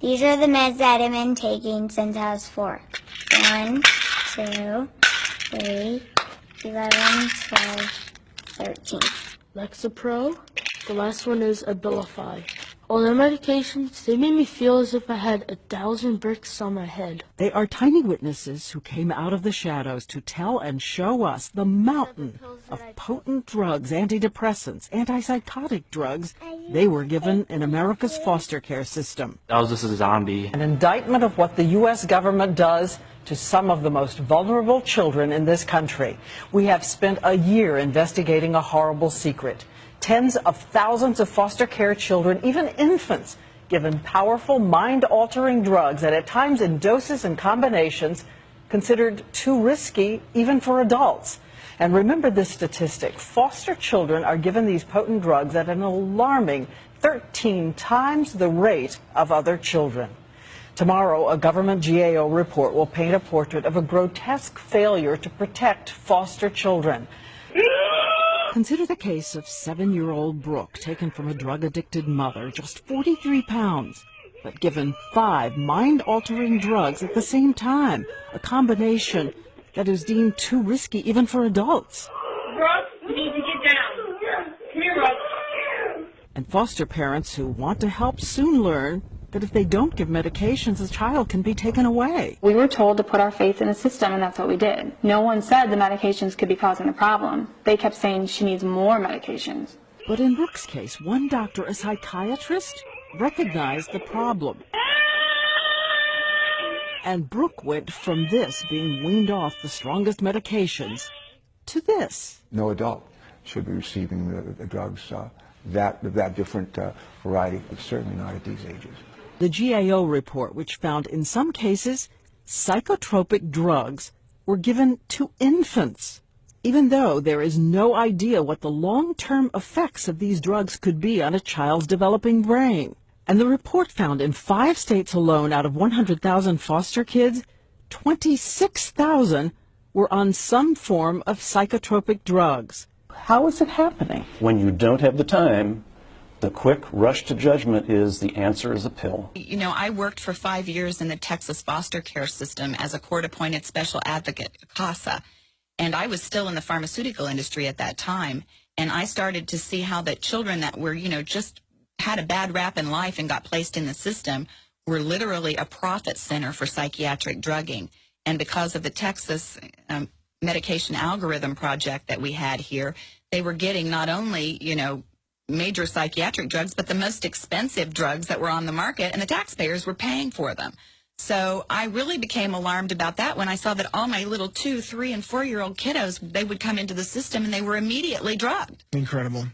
These are the meds that I've been taking since I was 4. 1, 2, 3, 11, 12, 13. Lexapro. The last one is Abilify. All the medications, they made me feel as if I had 1,000 bricks on my head. They are tiny witnesses who came out of the shadows to tell and show us the mountain of potent drugs, antidepressants, antipsychotic drugs they were given in America's foster care system. I was just a zombie. An indictment of what the U.S. government does to some of the most vulnerable children in this country. We have spent a year investigating a horrible secret. Tens of thousands of foster care children, even infants, given powerful mind-altering drugs that at times in doses and combinations considered too risky even for adults. And remember this statistic, foster children are given these potent drugs at an alarming 13 times the rate of other children. Tomorrow, a government GAO report will paint a portrait of a grotesque failure to protect foster children. Consider the case of 7-year-old Brooke, taken from a drug-addicted mother, just 43 pounds, but given 5 mind-altering drugs at the same time, a combination that is deemed too risky even for adults. Brooke, you need to get down. Come here, Brooke. And foster parents who want to help soon learn that if they don't give medications, the child can be taken away. We were told to put our faith in the system, and that's what we did. No one said the medications could be causing the problem. They kept saying she needs more medications. But in Brooke's case, one doctor, a psychiatrist, recognized the problem. And Brooke went from this, being weaned off the strongest medications, to this. No adult should be receiving the drugs that different variety, but certainly not at these ages. The GAO report, which found in some cases psychotropic drugs were given to infants, even though there is no idea what the long-term effects of these drugs could be on a child's developing brain. And the report found in 5 states alone, out of 100,000 foster kids, 26,000 were on some form of psychotropic drugs. How is it happening? When you don't have the time, the quick rush to judgment is the answer is a pill. You know, I worked for 5 years in the Texas foster care system as a court-appointed special advocate, CASA, and I was still in the pharmaceutical industry at that time, and I started to see how that children that were, just had a bad rap in life and got placed in the system were literally a profit center for psychiatric drugging. And because of the Texas medication algorithm project that we had here, they were getting not only, major psychiatric drugs, but the most expensive drugs that were on the market, and the taxpayers were paying for them. So I really became alarmed about that when I saw that all my little 2-, 3-, and 4-year-old kiddos, they would come into the system and they were immediately drugged. Incredible.